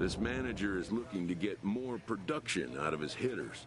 This manager is looking to get more production out of his hitters.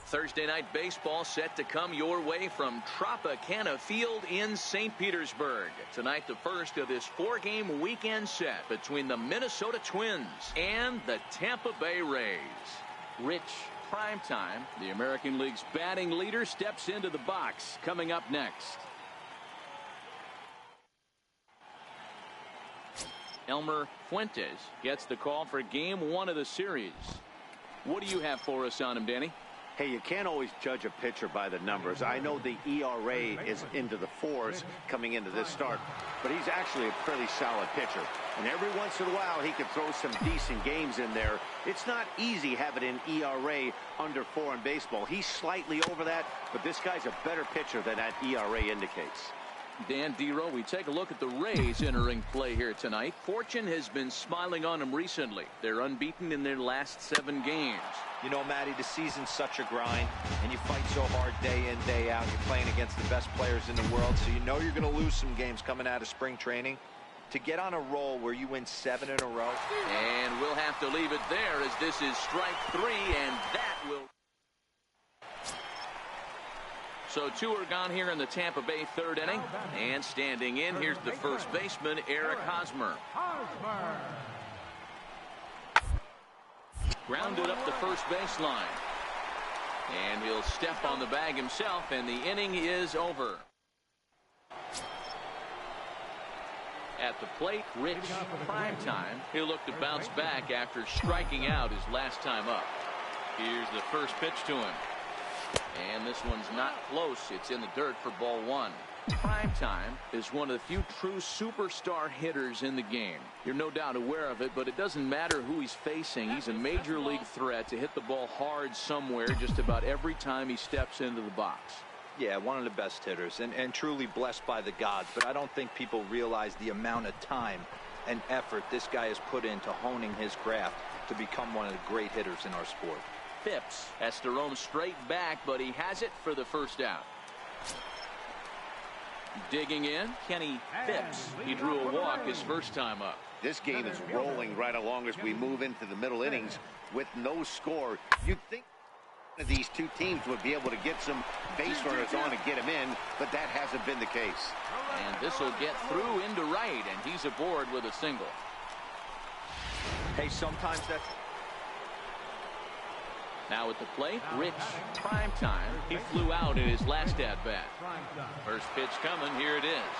Thursday night baseball set to come your way from Tropicana Field in St. Petersburg. Tonight, the first of this four-game weekend set between the Minnesota Twins and the Tampa Bay Rays. Rich Primetime, the American League's batting leader, steps into the box. Coming up next, Elmer Fuentes gets the call for game one of the series. What do you have for us on him, Danny? Hey, you can't always judge a pitcher by the numbers. I know the ERA is into the fours coming into this start, but he's actually a pretty solid pitcher. And every once in a while, he can throw some decent games in there. It's not easy having an ERA under 4 in baseball. He's slightly over that, but this guy's a better pitcher than that ERA indicates. Dan Dero, we take a look at the Rays entering play here tonight. Fortune has been smiling on them recently. They're unbeaten in their last 7 games. You know, Matty, the season's such a grind, and you fight so hard day in, day out. You're playing against the best players in the world, so you know you're going to lose some games coming out of spring training. To get on a roll where you win 7 in a row. And we'll have to leave it there as this is strike 3, and that will... So 2 are gone here in the Tampa Bay third inning. And standing in, here's the first baseman, Eric Hosmer. Grounded up the first baseline. And he'll step on the bag himself, and the inning is over. At the plate, Rich Primetime. He'll look to bounce back after striking out his last time up. Here's the first pitch to him. And this one's not close. It's in the dirt for ball 1. Primetime is one of the few true superstar hitters in the game. You're no doubt aware of it, but it doesn't matter who he's facing. He's a major league threat to hit the ball hard somewhere just about every time he steps into the box. Yeah, one of the best hitters and truly blessed by the gods, but I don't think people realize the amount of time and effort this guy has put into honing his craft to become one of the great hitters in our sport. Phipps has to roam straight back, but he has it for the first out. Digging in, Kenny Phipps. He drew a walk his first time up. This game is rolling right along as we move into the middle innings with no score. You'd think these two teams would be able to get some base runners on and get him in, but that hasn't been the case. And this will get through into right, and he's aboard with a single. Hey, sometimes that's... Now at the plate, Rich Primetime. He flew out in his last at-bat. First pitch coming, here it is.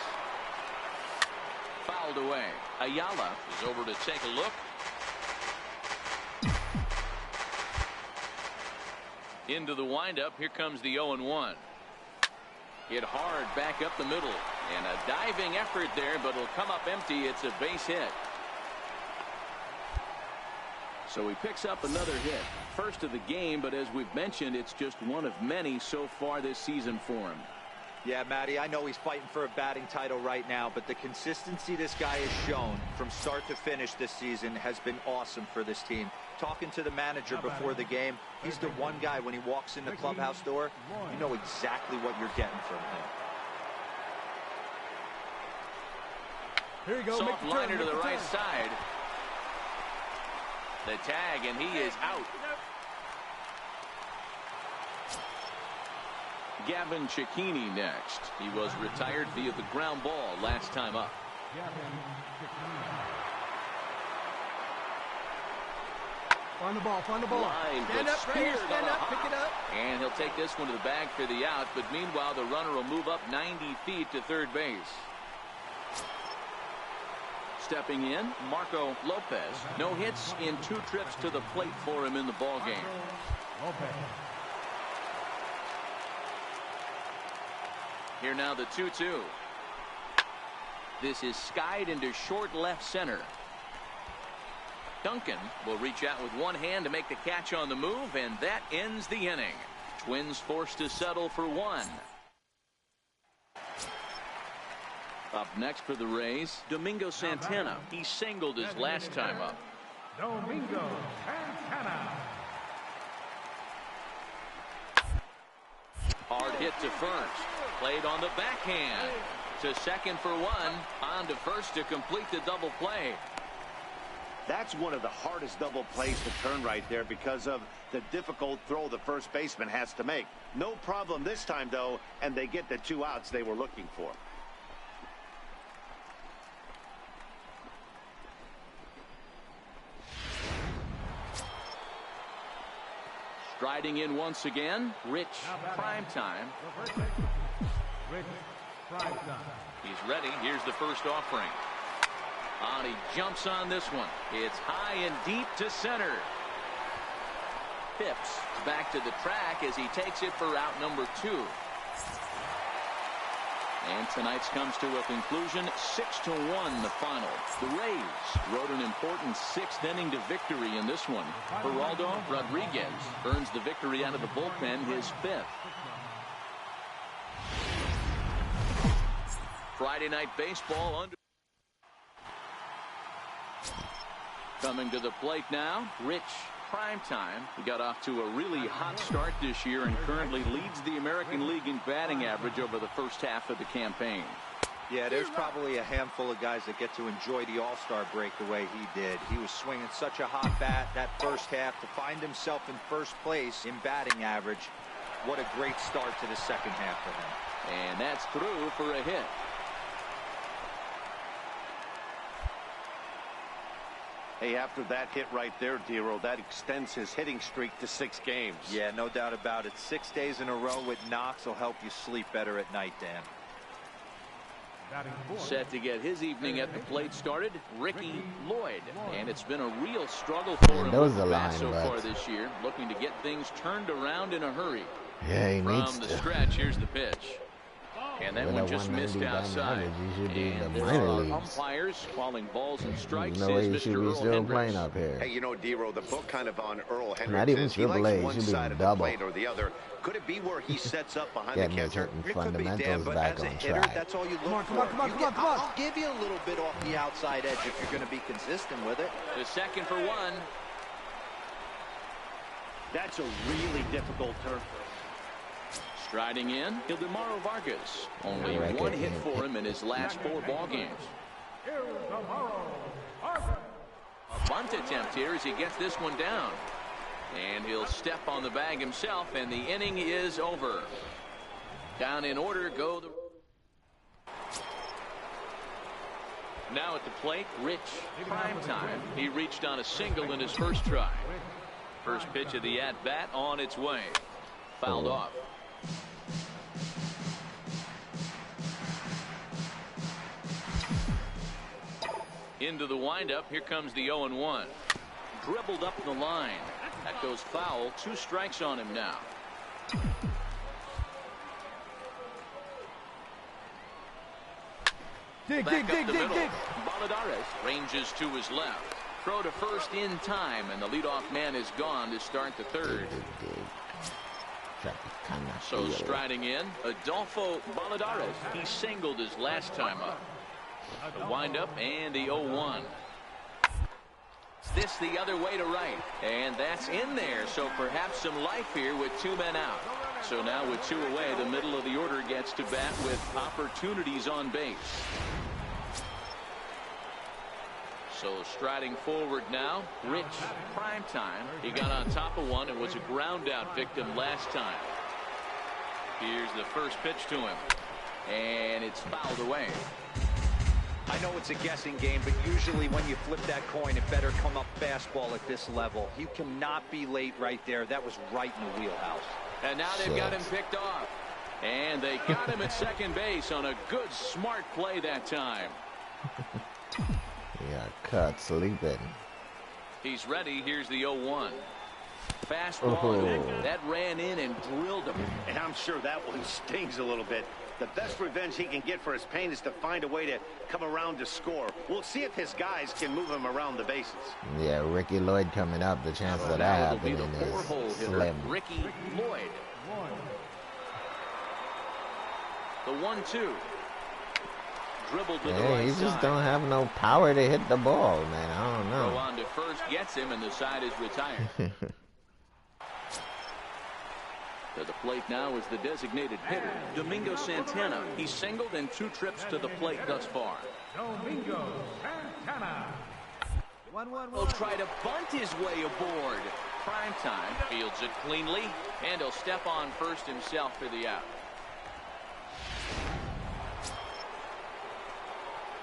Fouled away. Ayala is over to take a look. Into the windup, here comes the 0-1. Hit hard back up the middle. And a diving effort there, but it'll come up empty. It's a base hit. So he picks up another hit. First of the game, but as we've mentioned, it's just one of many so far this season for him. Yeah, Matty, I know he's fighting for a batting title right now, but the consistency this guy has shown from start to finish this season has been awesome for this team. Talking to the manager before the game, he's the one guy when he walks in the clubhouse door, you know exactly what you're getting from him. Here you go. Soft liner to the right side. The tag, and he is out. Gavin Cecchini next. He was retired via the ground ball last time up. Find the ball, find the ball. Line, stand up, right here, stand up, pick it up. And he'll take this one to the bag for the out, but meanwhile the runner will move up 90 feet to third base. Stepping in, Marco Lopez. No hits in 2 trips to the plate for him in the ball game. Here now the 2-2. This is skied into short left center. Duncan will reach out with one hand to make the catch on the move, and that ends the inning. Twins forced to settle for one. Up next for the Rays, Domingo Santana. He singled his last time up. Domingo Santana. Hard hit to first. Played on the backhand. To second for one. On to first to complete the double play. That's one of the hardest double plays to turn right there because of the difficult throw the first baseman has to make. No problem this time, though, and they get the 2 outs they were looking for. Striding in once again, Rich Primetime. Rich Primetime. He's ready. Here's the first offering. He jumps on this one. It's high and deep to center. Phipps back to the track as he takes it for out number 2. And tonight's comes to a conclusion, 6-1 the final. The Rays rode an important 6th inning to victory in this one. Geraldo Rodriguez earns the victory out of the bullpen, his 5th. Friday night baseball under. Coming to the plate now, Rich Primetime. He got off to a really hot start this year and currently leads the American League in batting average over the first half of the campaign. Yeah, there's probably a handful of guys that get to enjoy the All-Star break the way he did. He was swinging such a hot bat that first half to find himself in first place in batting average. What a great start to the second half for him. And that's through for a hit. Hey, after that hit right there, Dero, that extends his hitting streak to 6 games. Yeah, no doubt about it. 6 days in a row with knocks will help you sleep better at night, Dan. Set to get his evening at the plate started, Ricky Lloyd. And it's been a real struggle for him with the bat so far this year, looking to get things turned around in a hurry. Yeah, he needs From to. the stretch, here's the pitch. And that one just missed outside. And there are umpires calling balls and strikes. No way he Mr. should be Earl still Hendricks. playing up here. Hey, you know, Dero, the book kind of on Earl Hendricks Not even is he Triple A, likes it one should be side of the double. plate or the other. Could it be where he sets up behind Getting the his catcher? hitting It could be, Dan, fundamentals but back as a on hitter, track. that's all you look Come on, for. come on, come on. I'll give you a little bit off the outside edge if you're going to be consistent with it. The second for one. That's a really difficult turn. Striding in, Ildemaro Vargas. Only Yeah, right one there. hit for him in his last 4 ball games. A bunt attempt here as he gets this one down. And he'll step on the bag himself, and the inning is over. Down in order go the... Now at the plate, Rich Primetime. He reached on a single in his first try. First pitch of the at-bat on its way. Fouled off. Into the windup. Here comes the 0-1. Dribbled up the line. That goes foul. 2 strikes on him now. Dig, Back dig, up dig, the dig, middle. dig. Balladares ranges to his left. Throw to first in time, and the leadoff man is gone to start the 3rd. So striding in, Adolfo Balladares. He singled his last time up. The windup and the 0-1. This the other way to right, and that's in there. So perhaps some life here with 2 men out. So now with 2 away, the middle of the order gets to bat with opportunities on base. So striding forward now, Rich Primetime. He got on top of one and was a ground out victim last time. Here's the first pitch to him, and it's fouled away. I know it's a guessing game, but usually when you flip that coin, it better come up fastball at this level. You cannot be late right there. That was right in the wheelhouse. And now they've got him picked off. And they got him at second base on a good, smart play that time. Yeah, cut sleeping. He's ready. Here's the 0-1. Fastball. That ran in and drilled him. And I'm sure that one stings a little bit. The best revenge he can get for his pain is to find a way to come around to score. We'll see if his guys can move him around the bases. Yeah, Ricky Lloyd coming up. The chance of that Now it'll be happening the four-hole is hitter, slim. Ricky Lloyd. The 1-2. Dribbled to the Yeah, right he just side. don't have no power to hit the ball, man. I don't Throw know. on to first gets him, and the side is retired. To the plate now is the designated hitter, Domingo Santana. He's singled in 2 trips to the plate thus far. Domingo Santana. 1-1-1. He'll try to bunt his way aboard. Primetime fields it cleanly, and he'll step on first himself for the out.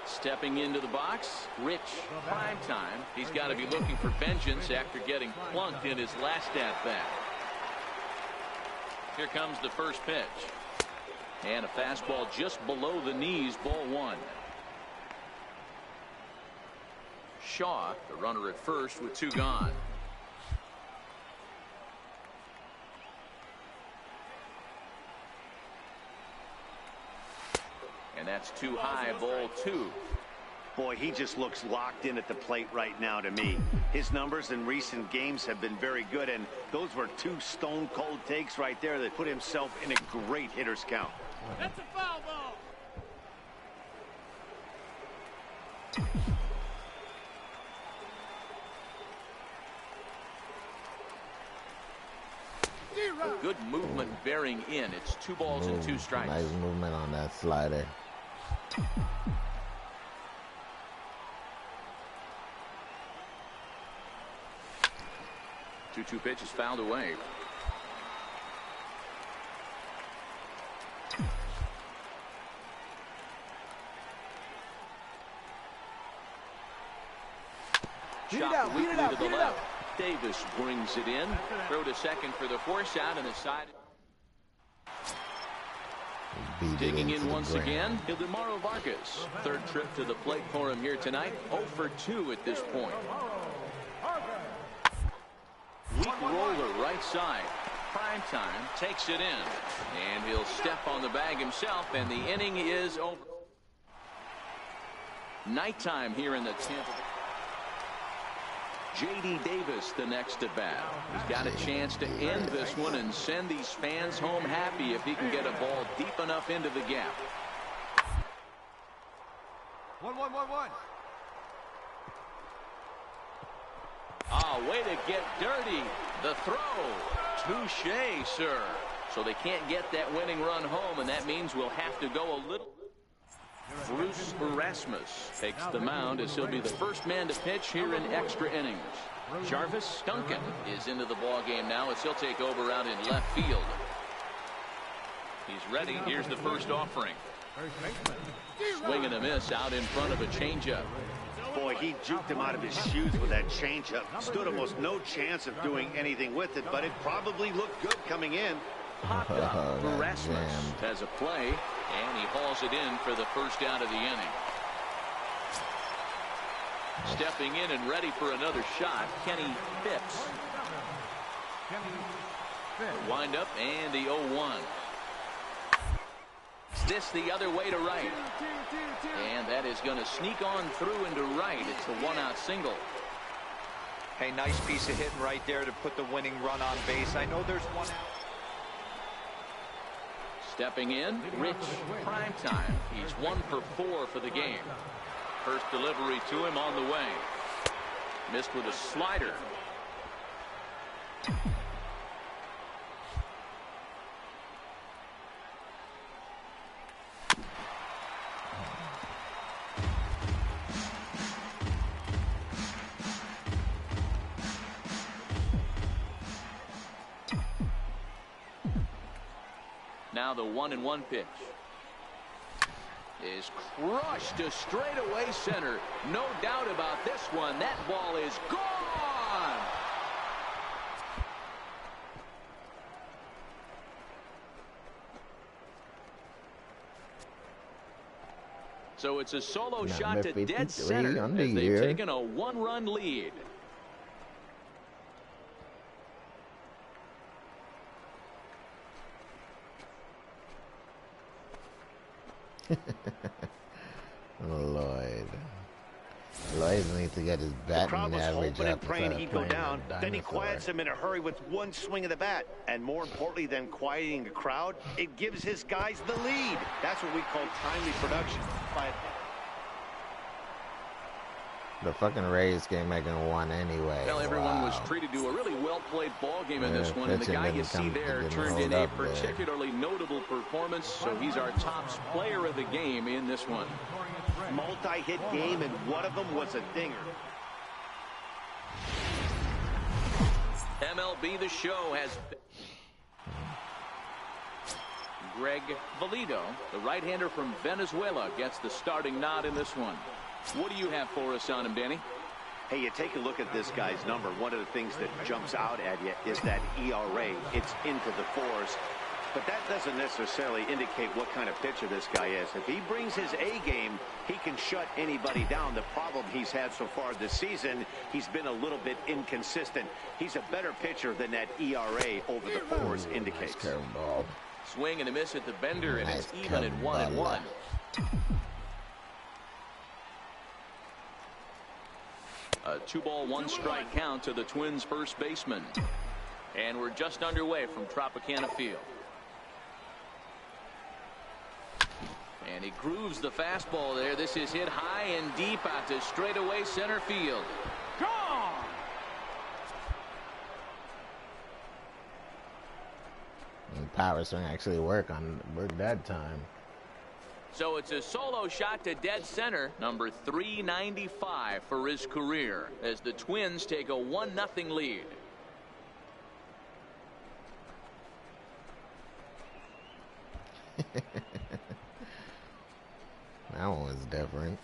Stepping into the box, Rich Primetime. He's got to be looking for vengeance after getting plunked in his last at-bat. Here comes the first pitch. And a fastball just below the knees, ball 1. Shaw, the runner at first with 2 gone. And that's too high, ball 2. Boy, he just looks locked in at the plate right now to me. His numbers in recent games have been very good, and those were 2 stone-cold takes right there that put himself in a great hitter's count. That's a foul ball. Good movement bearing in. It's 2 balls and 2 strikes. Nice movement on that slider. Two pitches fouled away. Shot weakly to the left. Davis brings it in. Throw to second for the force out, and the side. Beat it Digging into in the once ground. again, Ildemaro Vargas. 3rd trip to the plate for him here tonight. 0 for 2 at this point. Weak roller right side. Primetime takes it in. And he'll step on the bag himself, and the inning is over. Nighttime here in the 10th. J.D. Davis the next at bat. He's got a chance to end this one and send these fans home happy if he can get a ball deep enough into the gap. 1-1-1-1. Ah, way to get dirty. The throw. Touché, sir. So they can't get that winning run home, and that means we'll have to go a little. Bruce Erasmus takes the mound as he'll be the first man to pitch here in extra innings. Jarvis Duncan is into the ball game now as he'll take over out in left field. He's ready. Here's the first offering. Swing and a miss out in front of a changeup. Boy, he juked him out of his shoes with that changeup. Stood almost no chance of doing anything with it, but it probably looked good coming in. Popped up. Erasmus has a play, and he hauls it in for the first out of the inning. Stepping in and ready for another shot, Kenny Phipps. Wind up and the 0-1. This the other way to right. And that is going to sneak on through into right. It's a 1-out single. Hey, nice piece of hitting right there to put the winning run on base. I know there's 1 out. Stepping in, Rich Primetime. He's 1 for 4 for the game. First delivery to him on the way. Missed with a slider. Now the 1-1 pitch is crushed to straightaway center. No doubt about this one. That ball is gone. So it's a solo shot to dead center as they've taken a 1-run lead. Lloyd. Lloyd needs to get his batting Crowd was average hoping and up. praying he'd go down. Then he Dinosaur. quiets him in a hurry with one swing of the bat. And more importantly than quieting the crowd, it gives his guys the lead. That's what we call timely production. The fucking Rays game making one anyway. Well, everyone was Wow. treated to a really well-played ball game in this Yeah, one, and the pitching guy you didn't see come- there didn't turned hold in a up there. particularly notable performance, so he's our top player of the game in this one. Multi-hit game, and one of them was a dinger. MLB The Show has Greg Valido, the right-hander from Venezuela, gets the starting nod in this one. What do you have for us on him, Danny? Hey, you take a look at this guy's number. One of the things that jumps out at you is that ERA. It's into the fours. But that doesn't necessarily indicate what kind of pitcher this guy is. If he brings his A game, he can shut anybody down. The problem he's had so far this season, he's been a little bit inconsistent. He's a better pitcher than that ERA over the fours indicates. Nice curveball. Swing and a miss at the bender, and it's Nice even at 1-1. A 2-ball, 1-strike count to the Twins' first baseman. And we're just underway from Tropicana Field. And he grooves the fastball there. This is hit high and deep out to straightaway center field. Gone! And power swing actually worked that time. So it's a solo shot to dead center, number 395 for his career, as the Twins take a 1-0 lead. That one was different.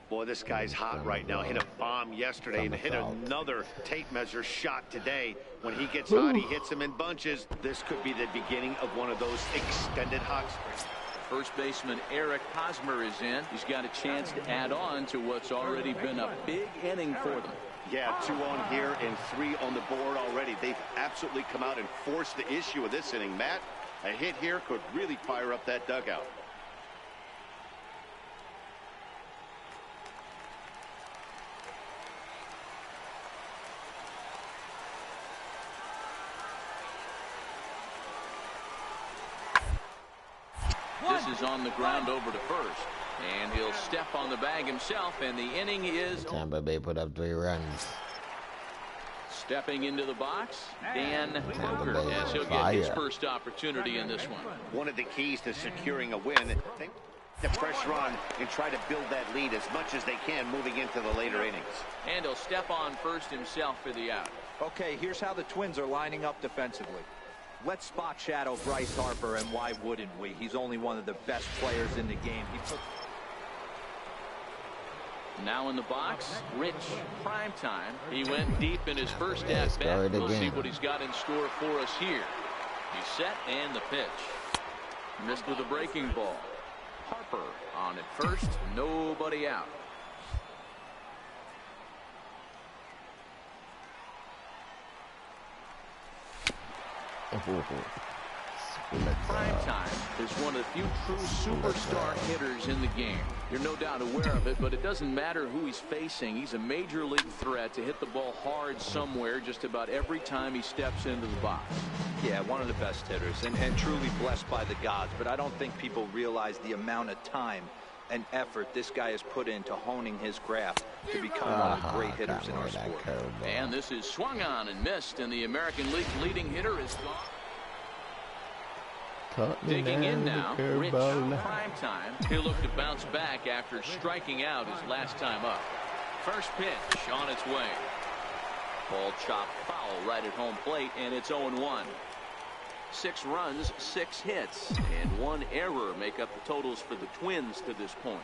Boy, this guy's hot right now. Hit a bomb yesterday and hit another tape measure shot today. When he gets hot, he hits them in bunches. This could be the beginning of one of those extended hot streaks. First baseman Eric Hosmer is in. He's got a chance to add on to what's already been a big inning for them. Yeah, 2 on here and 3 on the board already. They've absolutely come out and forced the issue of this inning. Matt, a hit here could really fire up that dugout. This is on the ground over to first. And he'll step on the bag himself, and the inning is Tampa Bay put up 3 runs. stepping into the box. Dan Tampa Parker, Bay as he'll on get his fire. first opportunity in this one. One of the keys to securing a win, take the pressure on and try to build that lead as much as they can moving into the later innings. And he'll step on first himself for the out. Okay, here's how the Twins are lining up defensively. Let's spot shadow Bryce Harper, and why wouldn't we? He's only one of the best players in the game. Now in the box, Rich Primetime. He went deep in his first at bat. scored We'll see again. what he's got in store for us here. He's set, and the pitch. Missed with a breaking ball. Harper on at first, nobody out. Primetime is one of the few true superstar hitters in the game. You're no doubt aware of it, but it doesn't matter who he's facing. He's a major league threat to hit the ball hard somewhere just about every time he steps into the box. Yeah, one of the best hitters, and truly blessed by the gods. But I don't think people realize the amount of time and effort this guy has put into honing his craft to become one of the great hitters in our sport. And this is swung on and missed, and the American League's leading hitter is gone. Digging in now, Rich Primetime. He'll look to bounce back after striking out his last time up. First pitch on its way. Ball chopped foul right at home plate, and it's 0-1. 6 runs, 6 hits, and 1 error make up the totals for the Twins to this point.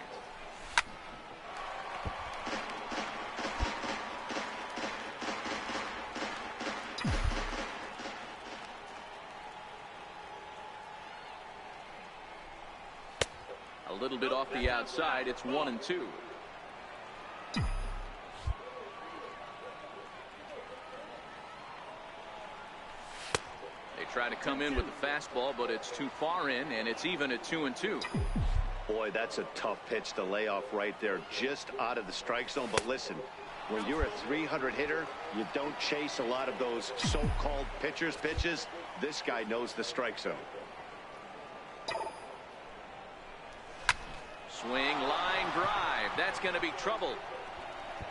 A little bit off the outside. It's 1-2. They try to come in with the fastball, but it's too far in, and it's even at 2-2. Boy, that's a tough pitch to lay off right there, just out of the strike zone. But listen, when you're a 300 hitter, you don't chase a lot of those so-called pitchers' pitches. This guy knows the strike zone. Swing, line drive. That's going to be trouble.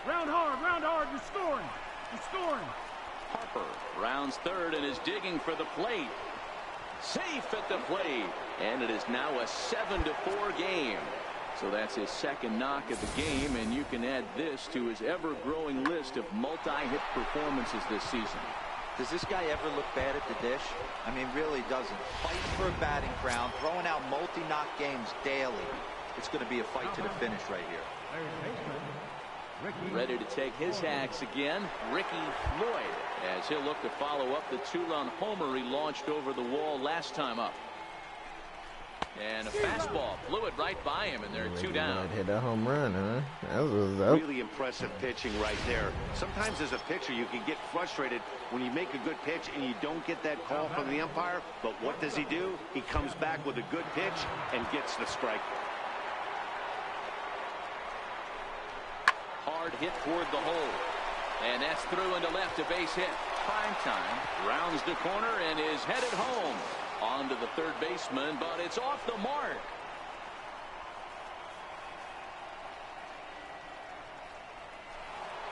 Round hard, you're scoring. You're scoring. Harper rounds third and is digging for the plate. Safe at the plate. And it is now a 7-4 game. So that's his second knock of the game, and you can add this to his ever-growing list of multi-hit performances this season. Does this guy ever look bad at the dish? I mean, really doesn't. Fighting for a batting crown, throwing out multi-knock games daily. It's going to be a fight to the finish right here. Ready to take his hacks again, Ricky Floyd, as he'll look to follow up the 2-run homer he launched over the wall last time up. And a fastball flew it right by him, and they're 2 down. Hit a home run, huh? That was up. Really impressive pitching right there. Sometimes as a pitcher, you can get frustrated when you make a good pitch and you don't get that call from the umpire. But what does he do? He comes back with a good pitch and gets the strike. Hard hit toward the hole. And that's through into left, a base hit. Primetime rounds the corner and is headed home. On to the third baseman, but it's off the mark.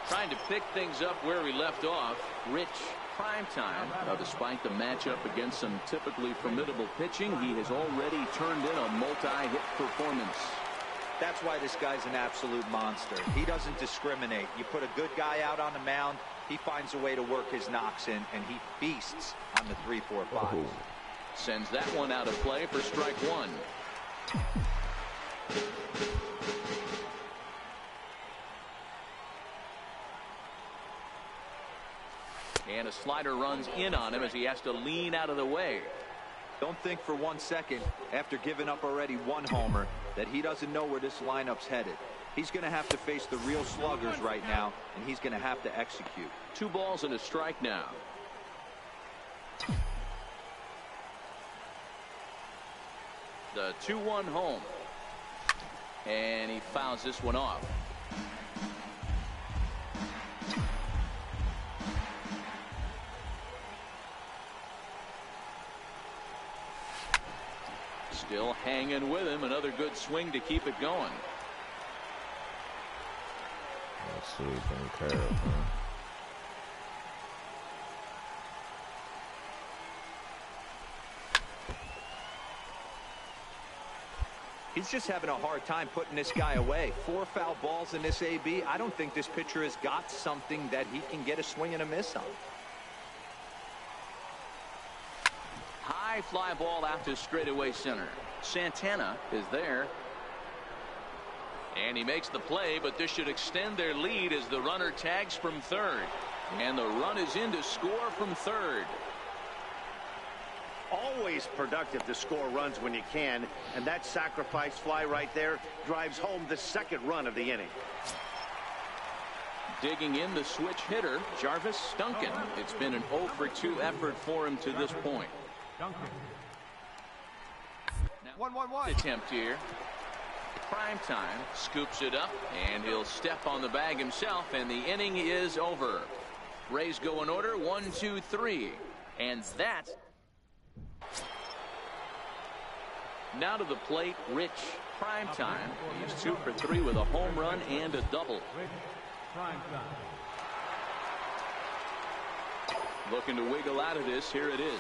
Trying to pick things up where we left off, Rich Primetime. Now, despite the matchup against some typically formidable pitching, he has already turned in a multi-hit performance. That's why this guy's an absolute monster. He doesn't discriminate. You put a good guy out on the mound, he finds a way to work his knocks in, and he feasts on the 3, 4, 5. Ooh. Sends that one out of play for strike 1. And a slider runs in on him as he has to lean out of the way. Don't think for 1 second, after giving up already 1 homer, that he doesn't know where this lineup's headed. He's going to have to face the real sluggers right now, and he's going to have to execute. 2 balls and a strike now. The 2-1 home. And he fouls this one off. Still hanging with him. Another good swing to keep it going. Sweeping curve, huh? He's just having a hard time putting this guy away. 4 foul balls in this AB. I don't think this pitcher has got something that he can get a swing and a miss on. High fly ball out to straightaway center. Santana is there. And he makes the play, but this should extend their lead as the runner tags from third. And the run is in to score from third. Always productive to score runs when you can, and that sacrifice fly right there drives home the 2nd run of the inning. Digging in the switch hitter, Jarvis Duncan. It's been an 0 for 2 effort for him to this point. Duncan. Now, 1-1-1. attempt here. Primetime scoops it up, and he'll step on the bag himself, and the inning is over. Rays go in order, 1, 2, 3, and that's. Now to the plate, Rich Primetime. He's 2 for 3 with a home run and a double. Rich Primetime. Looking to wiggle out of this. Here it is.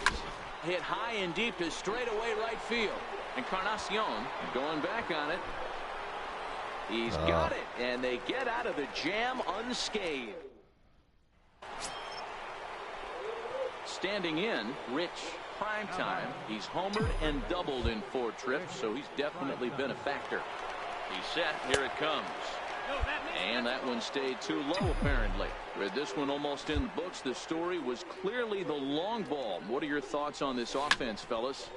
Hit high and deep to straightaway right field. Encarnacion going back on it. He's got it, and they get out of the jam unscathed. Standing in, Rich Primetime. He's homered and doubled in 4 trips, so he's definitely been a factor. He's set. Here it comes. And that one stayed too low, apparently. With this one almost in the books, the story was clearly the long ball. What are your thoughts on this offense, fellas?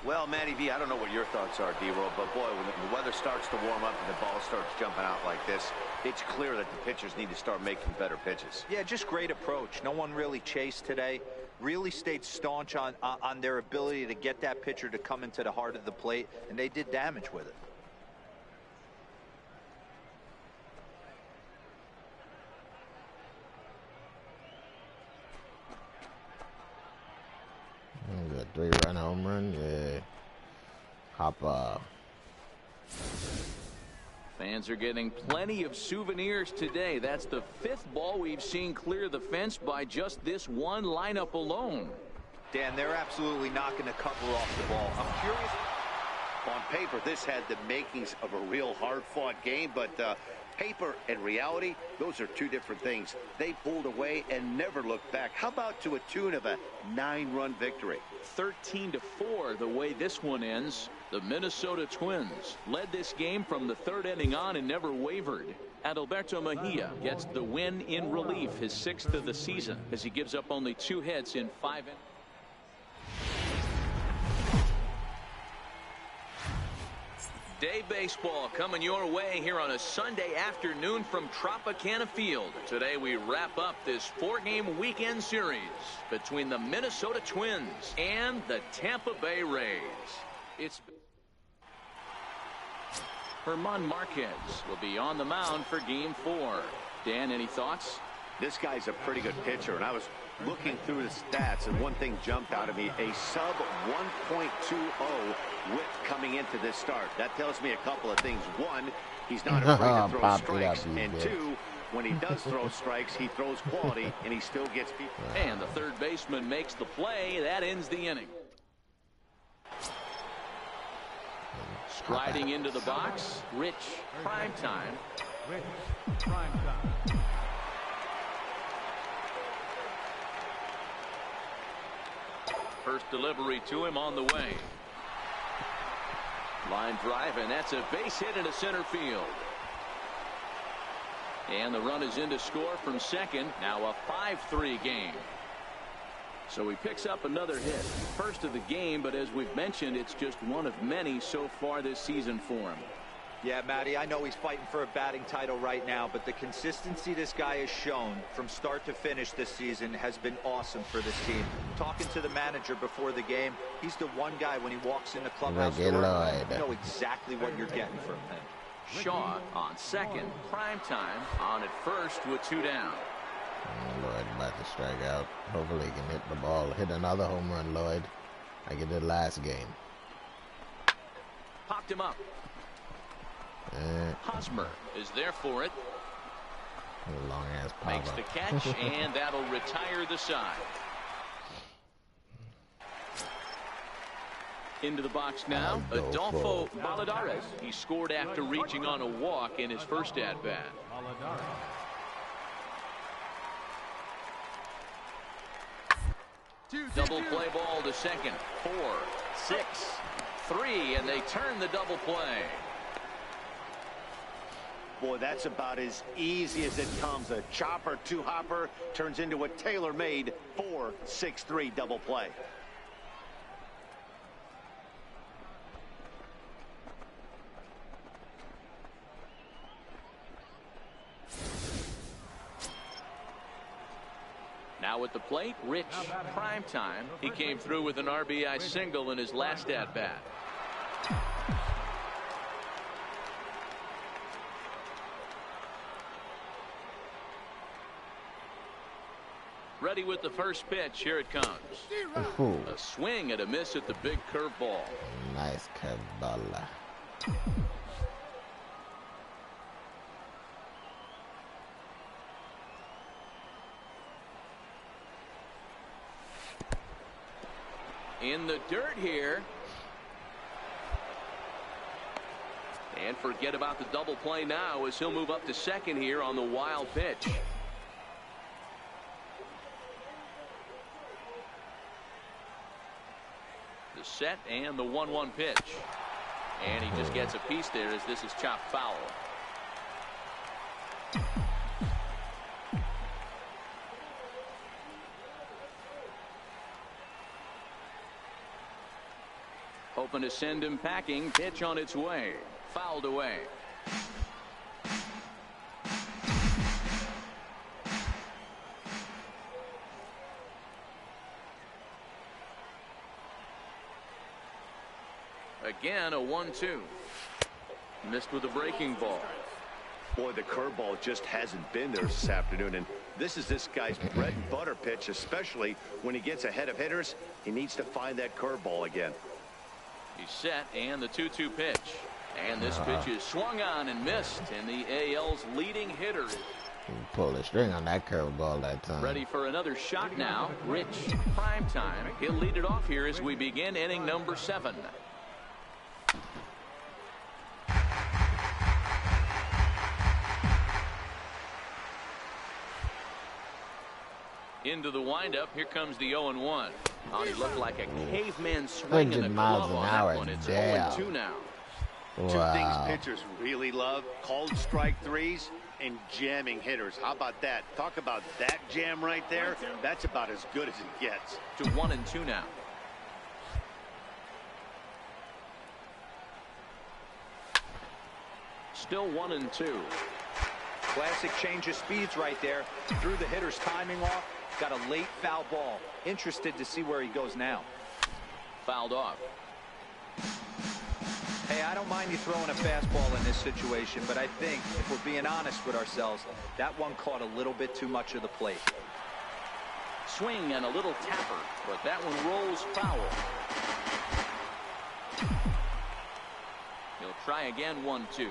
Well, Matty V, I don't know what your thoughts are, D-Roll, but boy, when the weather starts to warm up and the ball starts jumping out like this, it's clear that the pitchers need to start making better pitches. Yeah, just great approach. No one really chased today. Really stayed staunch on their ability to get that pitcher to come into the heart of the plate, and they did damage with it. home run. Yeah. Hopper. Fans are getting plenty of souvenirs today. That's the 5th ball we've seen clear the fence by just this one lineup alone. Dan, they're absolutely not going to cover off the ball. I'm curious. On paper, this had the makings of a real hard-fought game, but paper and reality, those are two different things. They pulled away and never looked back. How about to a tune of a 9-run victory? 13-4 the way this one ends. The Minnesota Twins led this game from the 3rd inning on and never wavered. Adalberto Mejia gets the win in relief, his 6th of the season, as he gives up only 2 hits in 5 innings. Day baseball coming your way here on a Sunday afternoon from Tropicana Field. Today we wrap up this 4-game weekend series between the Minnesota Twins and the Tampa Bay Rays. It's German Marquez will be on the mound for Game 4. Dan, any thoughts? This guy's a pretty good pitcher, and I was looking through the stats, and one thing jumped out at me, a sub 1.20 whip coming into this start. That tells me a couple of things. One, he's not afraid to throw strikes, and 2, when he does throw strikes, he throws quality, and he still gets people. And the third baseman makes the play. That ends the inning. Striding into the box, Rich Primetime. Rich Primetime. First delivery to him on the way. Line drive, and that's a base hit into center field. And the run is in to score from second. Now a 5-3 game. So he picks up another hit. First of the game, but as we've mentioned, it's just one of many so far this season for him. Yeah, Matty, I know he's fighting for a batting title right now, but the consistency this guy has shown from start to finish this season has been awesome for this team. Talking to the manager before the game, he's the one guy when he walks in the clubhouse door, you know exactly what you're getting from him. Shaw on second, Primetime on at first with 2 down. Lloyd about to strike out. Hopefully he can hit the ball. Hit another home run, Lloyd, like he did last game. Popped him up. Hosmer is there for it. Long ass pop Makes the catch, and that'll retire the side. Into the box now, Adolfo Valladares. He scored after reaching on a walk in his first at-bat. Double play ball to second. 4, 6, 3, and they turn the double play. Boy, that's about as easy as it comes. A chopper, 2-hopper turns into a tailor-made 4-6-3 double play. Now at the plate, Rich Primetime. He came through with an RBI single in his last at-bat. Ready with the first pitch. Here it comes. Ooh. A swing and a miss at the big curveball. Nice curveball. In the dirt here. And forget about the double play now as he'll move up to second here on the wild pitch. The set and the 1-1 pitch. And he just gets a piece there as this is chopped foul. Hoping to send him packing. Pitch on its way. Fouled away. Again, a 1-2. Missed with a breaking ball. Boy, the curveball just hasn't been there this afternoon, and this is this guy's bread and butter pitch, especially when he gets ahead of hitters. He needs to find that curveball again. He's set, and the 2-2 pitch. And this pitch is swung on and missed, and the AL's leading hitter is pull the string on that curveball that time. ready for another shot now. Rich, prime time. He'll lead it off here as we begin inning number 7. Into the windup. Here comes the 0-1. Oh, he looked like a caveman swing in the 100 miles glove an on hour. that one. It's Damn. 0-2 now. Two things pitchers really love: called strike threes and jamming hitters. How about that? Talk about that jam right there. That's about as good as it gets. To 1-2 now. Still 1-2. Classic change of speeds right there. Threw the hitter's timing off. Got a late foul ball. Interested to see where he goes now. Fouled off. Hey, I don't mind you throwing a fastball in this situation, but I think if we're being honest with ourselves, that one caught a little bit too much of the plate. Swing and a little tapper, but that one rolls foul. He'll try again. 1-2.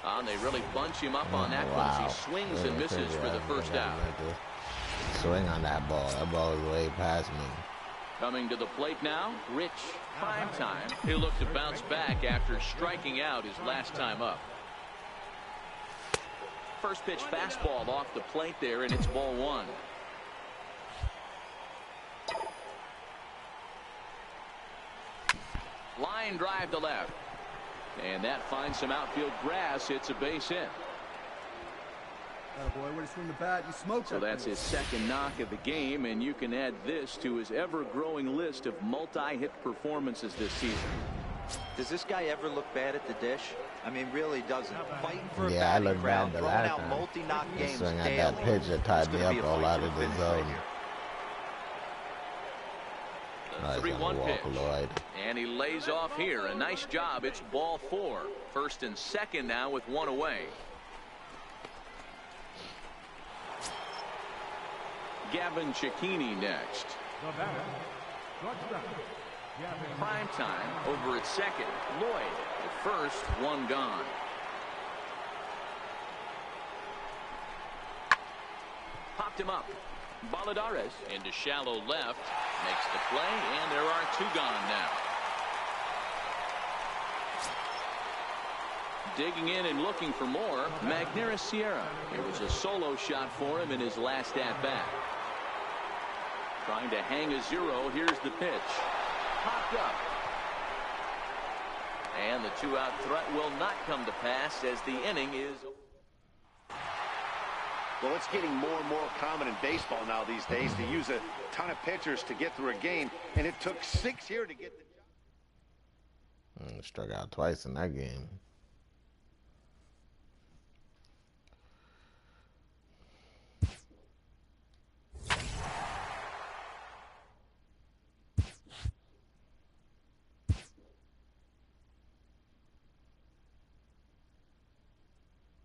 And they really bunch him up on that one as he swings and misses for the first out. Swing on that ball. That ball is way past me. Coming to the plate now, Rich, prime time. He'll look to bounce back after striking out his last time up. First pitch fastball off the plate there, and it's ball 1. Line drive to left. And that finds some outfield grass. It's a base hit. Boy, way to swing the bat. You smoked So that's his second knock of the game, and you can add this to his ever-growing list of multi-hit performances this season. Does this guy ever look bad at the dish? I mean, really doesn't. Fighting for a Yeah, I batting looked crowd, bad the throwing last out time. multi-knock games Swing at daily. that pitch that tied It's me gonna up be a all fight out to of the the finish right zone. here. The 3-1 Walker pitch. Lloyd. And he lays off here. A nice job. It's ball 4. First and second now with 1 away. Gavin Cecchini next. The batter, shortstop, Gavin. Prime time over at second. Lloyd at first. 1 gone. Popped him up. Baladares into shallow left. Makes the play, and there are 2 gone now. Digging in and looking for more, Magneuris Sierra. It was a solo shot for him in his last at-bat. Trying to hang a 0. Here's the pitch. Popped up. And the 2-out threat will not come to pass as the inning is. Well, it's getting more and more common in baseball now these days to use a ton of pitchers to get through a game, and it took 6 here to get the job. Struck out twice in that game.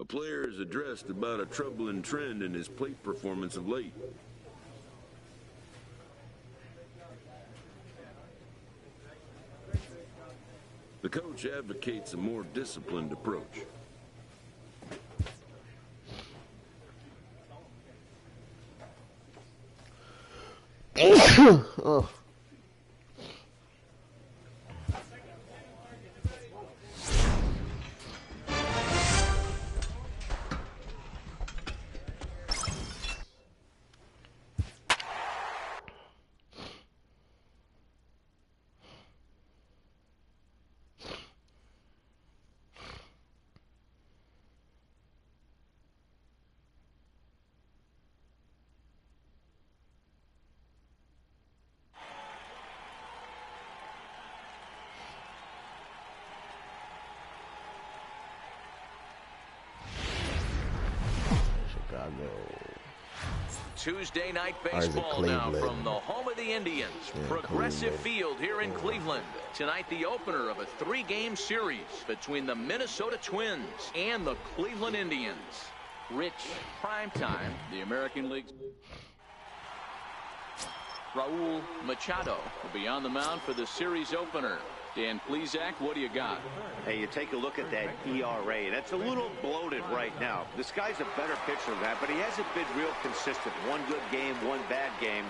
A player is addressed about a troubling trend in his plate performance of late. The coach advocates a more disciplined approach. Oh. Tuesday night Or is it baseball now Cleveland? from the home of the Indians, Yeah, Progressive Cleveland. Field here in Cleveland. Tonight, the opener of a 3-game series between the Minnesota Twins and the Cleveland Indians. Rich Primetime, the American League. Raul Machado will be on the mound for the series opener. Dan Plesac, what do you got? Hey, you take a look at that ERA, and it's a little bloated right now. This guy's a better pitcher than that, but he hasn't been real consistent. One good game, one bad game.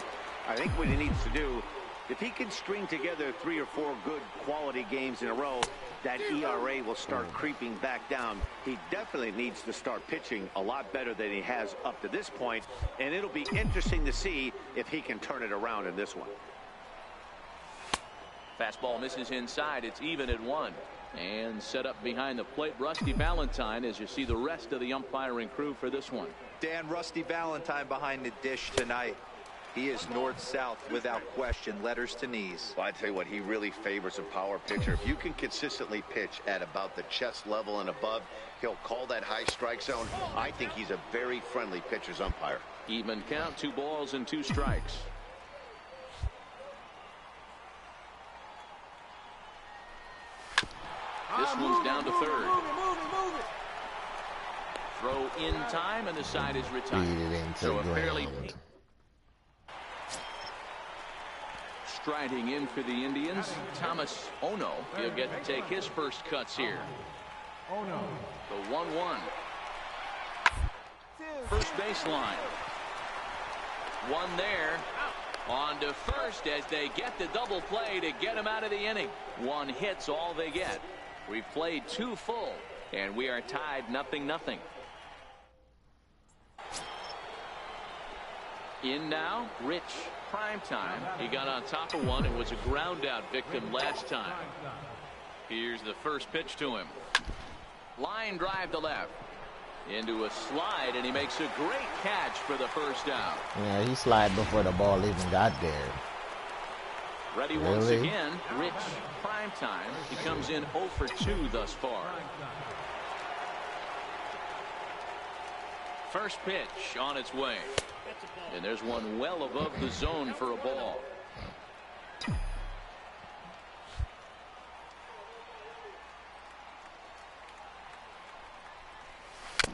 I think what he needs to do, if he can string together 3 or 4 good quality games in a row, that ERA will start creeping back down. He definitely needs to start pitching a lot better than he has up to this point, and it'll be interesting to see if he can turn it around in this one. Fastball misses inside. It's even at 1. And set up behind the plate, Rusty Valentine, as you see the rest of the umpiring crew for this one. Dan, Rusty Valentine behind the dish tonight. He is north-south without question, letters to knees. Well, I tell you what, he really favors a power pitcher. If you can consistently pitch at about the chest level and above, he'll call that high strike zone. I think he's a very friendly pitcher's umpire. Even count, 2 balls and 2 strikes. This one's down to third. Move it. Throw in time, and the side is retired. Beat it into So a fairly ground. striding in for the Indians, Thomas Ono. He'll get to take his first cuts here. Oh no. The 1-1. First baseline. One there. On to first as they get the double play to get him out of the inning. 1 hit's all they get. We've played 2 full, and we are tied 0-0. In now, Rich Primetime. He got on top of one and was a ground out victim last time. Here's the first pitch to him. Line drive to left. Into a slide, and he makes a great catch for the first out. Yeah, he slid before the ball even got there. Ready once again, Rich Primetime. He comes in 0 for 2 thus far. First pitch on its way. And there's one well above the zone for a ball.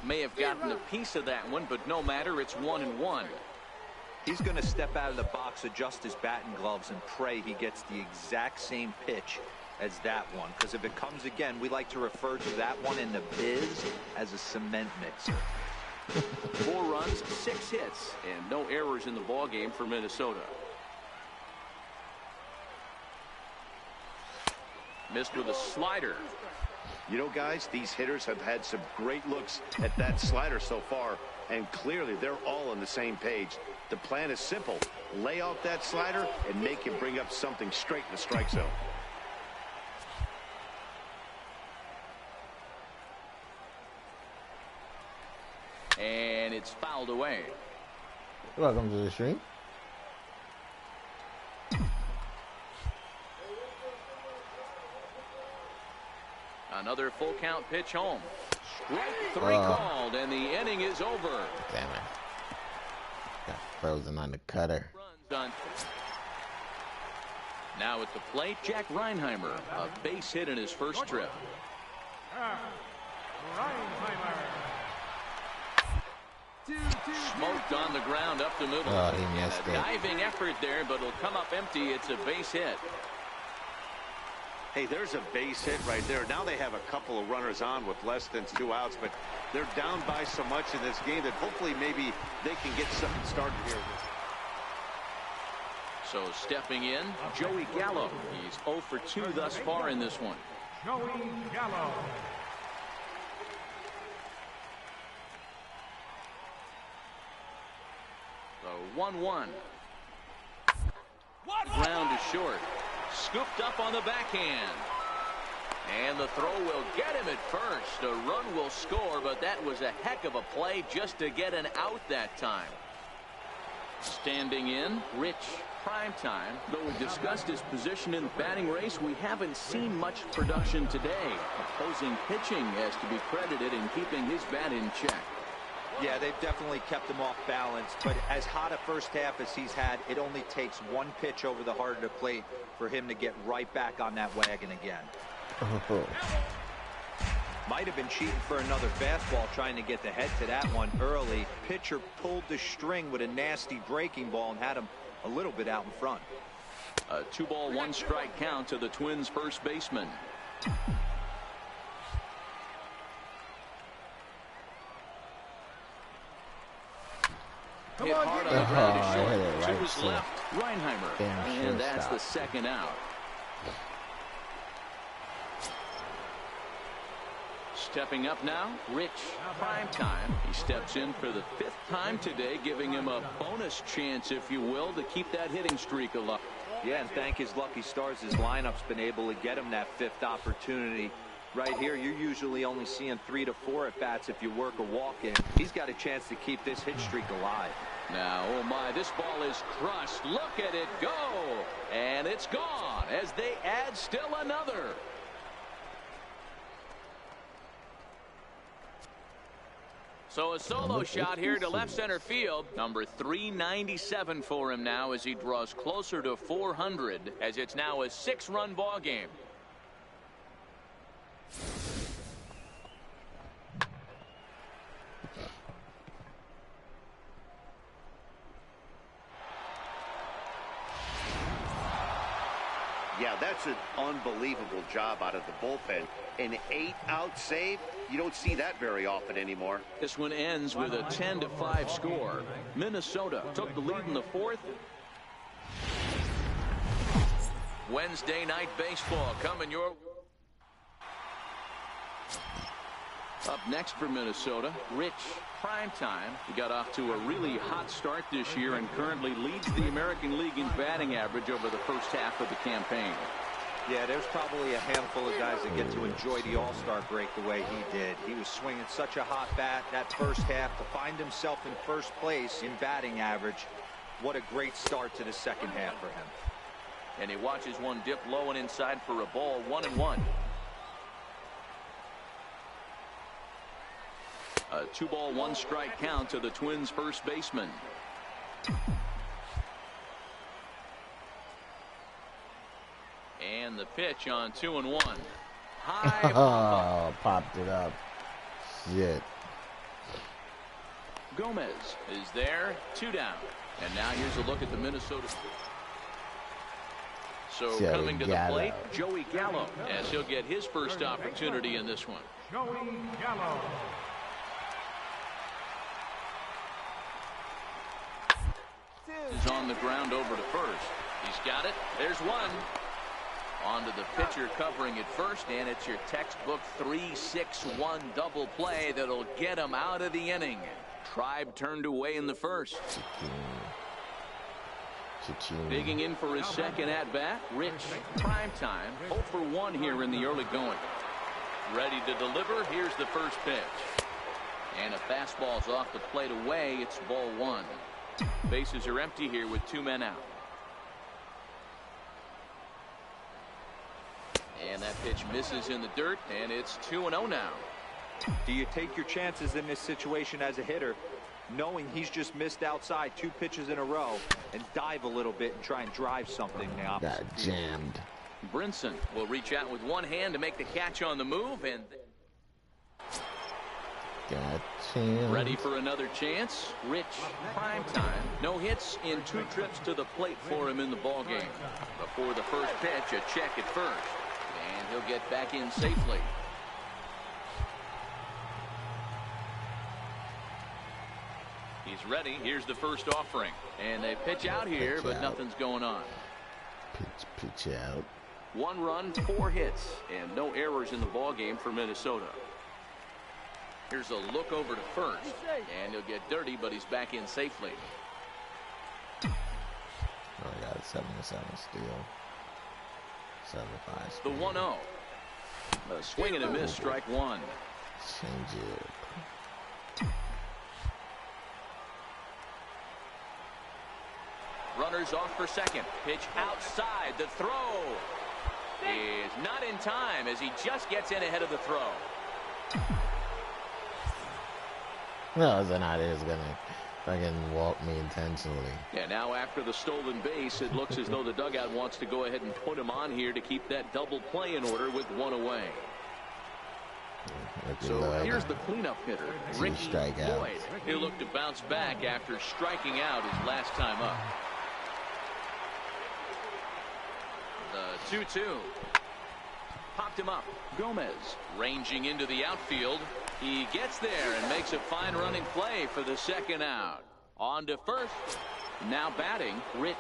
May have gotten a piece of that one, but no matter, it's 1-1. He's going to step out of the box, adjust his batting gloves, and pray he gets the exact same pitch as that one. Because if it comes again, we like to refer to that one in the biz as a cement mixer. 4 runs, 6 hits, and no errors in the ball game for Minnesota. Missed with a slider. You know, guys, these hitters have had some great looks at that slider so far, and clearly they're all on the same page. The plan is simple. Lay out that slider and make him bring up something straight in the strike zone. And it's fouled away. Welcome to the stream. Another full count pitch home. Strike 3 called, and the inning is over. Damn it. Got frozen on the cutter. Runs on. Now at the plate, Jack Reinheimer, a base hit in his first trip. Reinheimer. Smoked on the ground up the middle. Oh, he missed a it. diving effort there, but it'll come up empty. It's a base hit. Hey, there's a base hit right there. Now they have a couple of runners on with less than 2 outs, but they're down by so much in this game that hopefully maybe they can get something started here. So stepping in, Joey Gallo. He's 0 for 2 thus far in this one. Joey Gallo. The 1-1. Ground is short. Scooped up on the backhand. And the throw will get him at first. A run will score, but that was a heck of a play just to get an out that time. Standing in, Rich Primetime. Though we discussed his position in the batting race, we haven't seen much production today. Opposing pitching has to be credited in keeping his bat in check. Yeah, they've definitely kept him off balance, but as hot a first half as he's had, it only takes one pitch over the heart of the plate for him to get right back on that wagon again. Might have been cheating for another fastball, trying to get the head to that one early. Pitcher pulled the string with a nasty breaking ball and had him a little bit out in front. A 2-ball, 1-strike count to the Twins first baseman. Hit hard on the ground to short. To his left, Reinheimer. And that's the second out. Stepping up now, Rich Primetime. He steps in for the 5th time today, giving him a bonus chance, if you will, to keep that hitting streak alive. Yeah, and thank his lucky stars, his lineup's been able to get him that 5th opportunity. Right here, you're usually only seeing 3 to 4 at bats if you work a walk in. He's got a chance to keep this hit streak alive. Now, oh my, this ball is crushed. Look at it go. And it's gone as they add still another. So a solo shot here to left center field. Number 397 for him now as he draws closer to 400 as it's now a 6-run ball game. Yeah, that's an unbelievable job out of the bullpen. An 8-out save, you don't see that very often anymore. This one ends with a 10-5 score. Minnesota took the lead in the 4th. Wednesday night baseball coming your up next for Minnesota. Rich Primetime. He got off to a really hot start this year and currently leads the American League in batting average over the first half of the campaign. Yeah, there's probably a handful of guys that get to enjoy the All-Star break the way he did. He was swinging such a hot bat that first half to find himself in first place in batting average. What a great start to the second half for him. And he watches one dip low and inside for a ball, 1-1. A 2-ball, 1-strike count to the Twins first baseman. And the pitch on 2-1. High oh, popped it up. Shit. Gomez is there, 2 down. And now here's a look at the Minnesota. So Joey coming to Gallo. the plate, Joey Gallo, as he'll get his first opportunity in this one. Joey Gallo. Is on the ground over to first. He's got it. There's one. On to the pitcher covering it first, and it's your textbook 3-6-1 double play that'll get him out of the inning. Tribe turned away in the first. Digging in for his second at-bat, Rich Primetime. 0 for 1 here in the early going. Ready to deliver. Here's the first pitch. And a fastball's off the plate away. It's ball 1. Bases are empty here with 2 men out. And that pitch misses in the dirt, and it's 2-0 now. Do you take your chances in this situation as a hitter, knowing he's just missed outside 2 pitches in a row, and dive a little bit and try and drive something in the opposite Got jammed. Brinson will reach out with one hand to make the catch on the move, and Got jammed. ready for another chance. Rich Primetime. No hits in 2 trips to the plate for him in the ballgame. Before the first pitch, a check at first. And he'll get back in safely. He's ready. Here's the first offering. And they pitch out here, but nothing's going on. Pitch out. 1 run, 4 hits, and no errors in the ballgame for Minnesota. Here's a look over to first, and he'll get dirty, but he's back in safely. Oh, I got 7-7 steal. 7-5. The 1-0. A swing and a miss, strike 1. Change it. Runners off for second. Pitch outside. The throw is not in time as he just gets in ahead of the throw. No, it's not. It's gonna fucking walk me intentionally. And now after the stolen base, it looks as though the dugout wants to go ahead and put him on here to keep that double play in order with one away. So here's the cleanup hitter, Ricky Lloyd. He'll look to bounce back after striking out his last time up. The 2-2. Popped him up. Gomez ranging into the outfield. He gets there and makes a fine running play for the second out. On to first. Now batting, Rich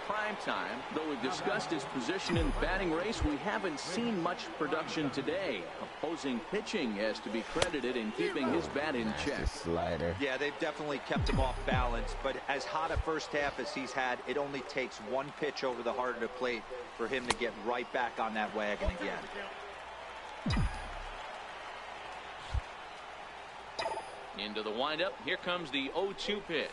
Primetime. Though we've discussed his position in the batting race, we haven't seen much production today. Opposing pitching has to be credited in keeping his bat in check. Slider. Yeah, they've definitely kept him off balance, but as hot a first half as he's had, it only takes one pitch over the heart of the plate for him to get right back on that wagon again. Into the windup. Here comes the 0-2 pitch.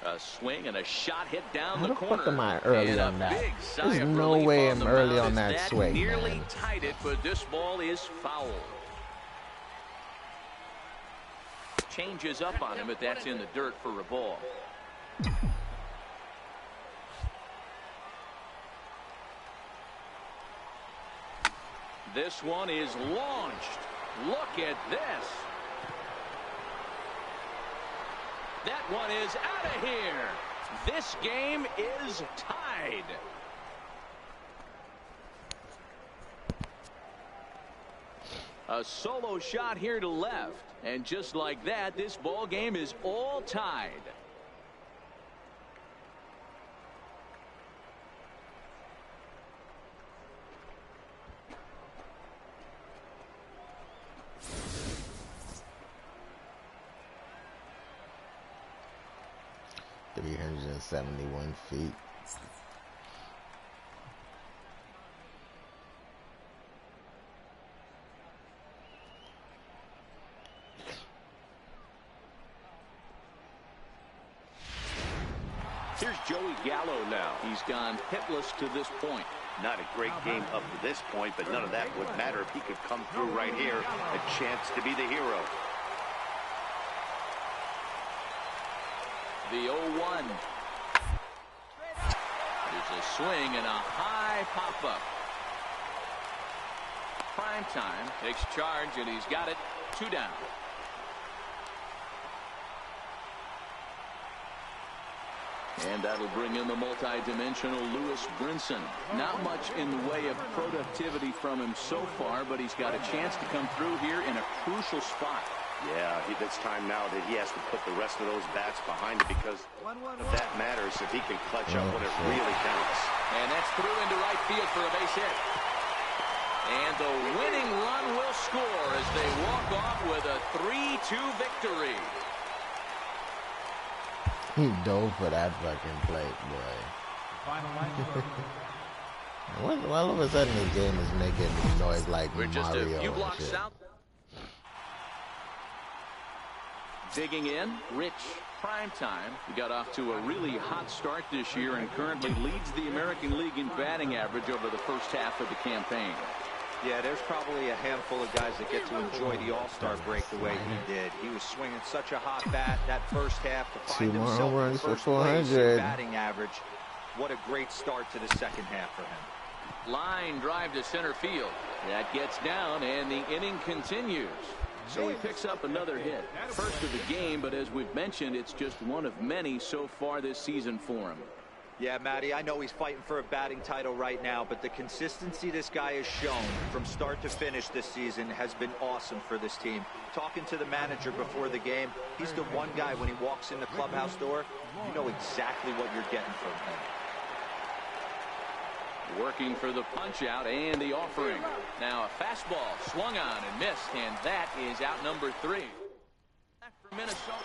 A swing and a shot hit down the corner. How the fuck am I early on that? There's no way I'm early on that swing, nearly man. tied it, but this ball is foul. Changes up on him, but that's in the dirt for a ball. This one is launched. Look at this. That one is out of here. This game is tied. A solo shot here to left. And just like that, this ball game is all tied. .371 feet. Here's Joey Gallo now. He's gone hitless to this point. Not a great game up to this point, but none of that would matter if he could come through right here. A chance to be the hero. The 0-1. There's a swing and a high pop-up. Primetime takes charge, and he's got it. 2 down. And that'll bring in the multi-dimensional Lewis Brinson. Not much in the way of productivity from him so far, but he's got a chance to come through here in a crucial spot. Yeah, it's time now that he has to put the rest of those bats behind it, because if that matters, if he can clutch up when it really counts. And that's through into right field for a base hit. And the winning run will score as they walk off with a 3-2 victory. He dove for that fucking plate, boy. All of a sudden, the game is making noise like We're just Mario a few and blocks shit. south. Digging in, Rich Primetime. He got off to a really hot start this year and currently leads the American League in batting average over the first half of the campaign. Yeah, there's probably a handful of guys that get to enjoy the All-Star break the way he did. He was swinging such a hot bat that first half to find 2 more himself home in runs for first place in 400. batting average. What a great start to the second half for him. Line drive to center field. That gets down, and the inning continues. So he picks up another hit. First of the game, but as we've mentioned, it's just one of many so far this season for him. Yeah, Matty, I know he's fighting for a batting title right now, but the consistency this guy has shown from start to finish this season has been awesome for this team. Talking to the manager before the game, he's the one guy when he walks in the clubhouse door, you know exactly what you're getting from him. Working for the punch out and the offering. Now a fastball swung on and missed, and that is out number 3. For Minnesota.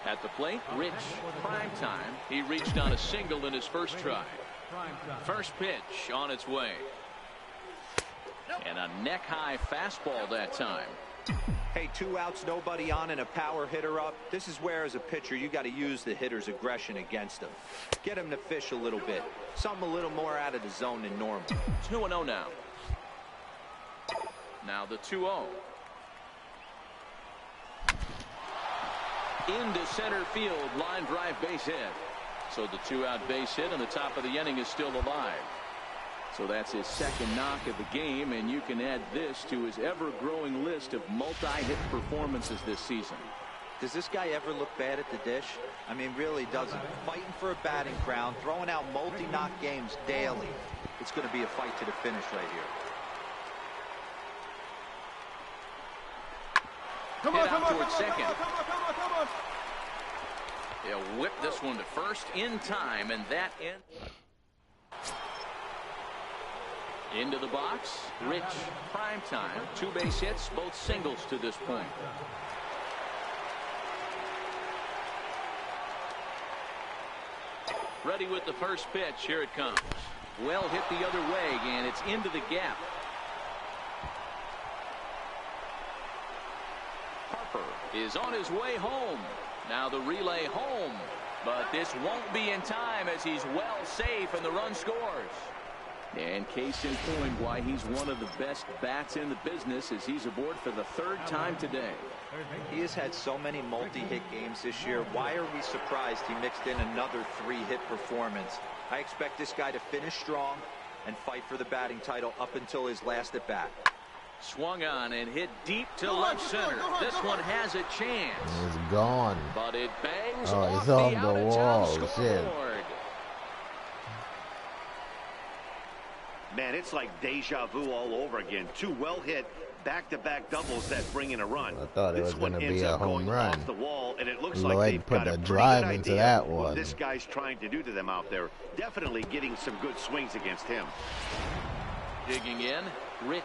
At the plate, Rich Primetime. He reached on a single in his first try. First pitch on its way. And a neck-high fastball that time. Hey, 2 outs, nobody on, and a power hitter up. This is where, as a pitcher, you got to use the hitter's aggression against him. Get him to fish a little bit. Something a little more out of the zone than normal. 2-0 now. Now the 2-0. Into center field, line drive base hit. So the 2-out base hit on the top of the inning is still alive. So that's his second knock of the game, and you can add this to his ever-growing list of multi-hit performances this season. Does this guy ever look bad at the dish? I mean, really doesn't. Fighting for a batting crown, throwing out multi-knock games daily. It's going to be a fight to the finish right here. Come Hit on, come out on, towards come on, second. come on, come on, come on. He'll whip this one to first in time, and that ends. Into the box, Rich Primetime. 2 base hits, both singles to this point. Ready with the first pitch. Here it comes. Well hit the other way, and it's into the gap. Harper is on his way home. Now the relay home, but this won't be in time as he's well safe and the run scores. And case in point why he's one of the best bats in the business as he's aboard for the 3rd time today. He has had so many multi-hit games this year. Why are we surprised he mixed in another 3-hit performance? I expect this guy to finish strong and fight for the batting title up until his last at bat. Swung on and hit deep to left center. This one has a chance. It's gone. But it bangs Oh, off it's the off the out-of-town wall. Shit. scoreboard. Man, it's like deja vu all over again. 2 well-hit back-to-back doubles that bring in a run. I thought it was This one gonna ends be a up home going run. off the wall, and it looks Lloyd like they've put got a a pretty drive good into idea that what one. this guy's trying to do to them out there. Definitely getting some good swings against him. Digging in, Rich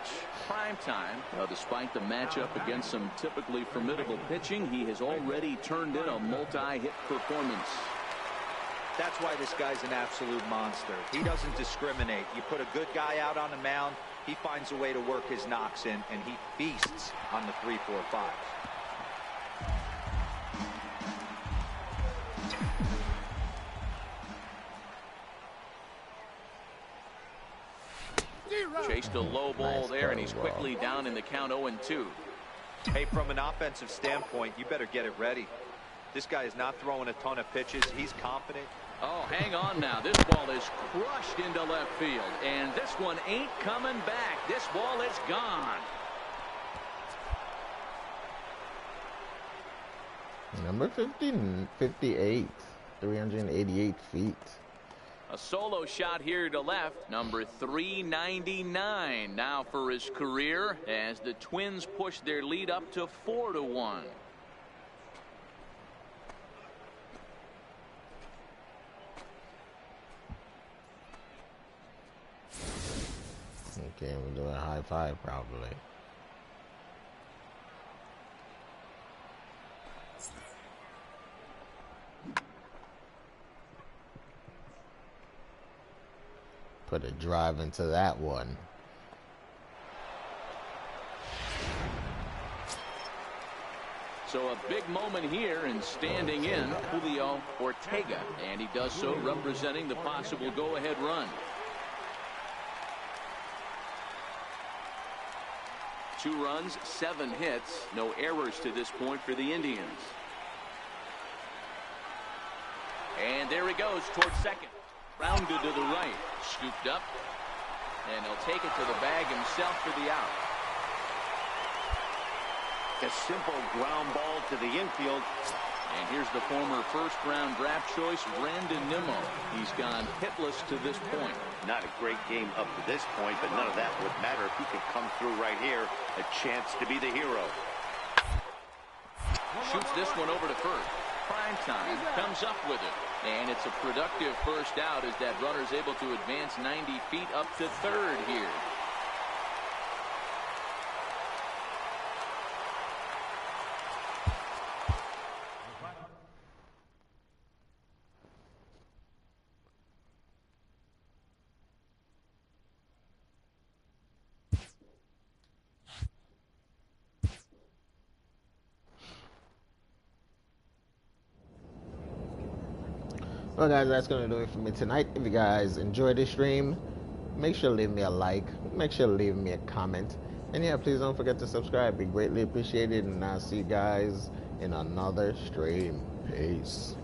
Primetime. Despite the matchup against some typically formidable pitching, he has already turned in a multi-hit performance. That's why this guy's an absolute monster. He doesn't discriminate. You put a good guy out on the mound, he finds a way to work his knocks in, and he feasts on the 3, 4, 5s. Chased a low ball Nice there, and he's curveball. quickly down in the count 0-2. Hey, from an offensive standpoint, you better get it ready. This guy is not throwing a ton of pitches. He's confident. Oh, hang on now. This ball is crushed into left field, and this one ain't coming back. This ball is gone. Number 58, 388 feet. A solo shot here to left, number 399 now for his career as the Twins push their lead up to 4-1. Okay, we're doing a high five probably. Put a drive into that one. So a big moment here and standing in Julio Ortega, and he does so representing the possible go-ahead run. 2 runs, 7 hits, no errors to this point for the Indians. And there he goes towards second. Rounded to the right, scooped up, and he'll take it to the bag himself for the out. A simple ground ball to the infield. And here's the former first-round draft choice, Brandon Nimmo. He's gone hitless to this point. Not a great game up to this point, but none of that would matter if he could come through right here. A chance to be the hero. Shoots this one over to first. Primetime comes up with it. And it's a productive first out as that runner's able to advance 90 feet up to third here. Well guys, that's gonna do it for me tonight. If you guys enjoyed this stream, make sure to leave me a like, make sure to leave me a comment, and yeah, please don't forget to subscribe. Be greatly appreciated, and I'll see you guys in another stream. Peace.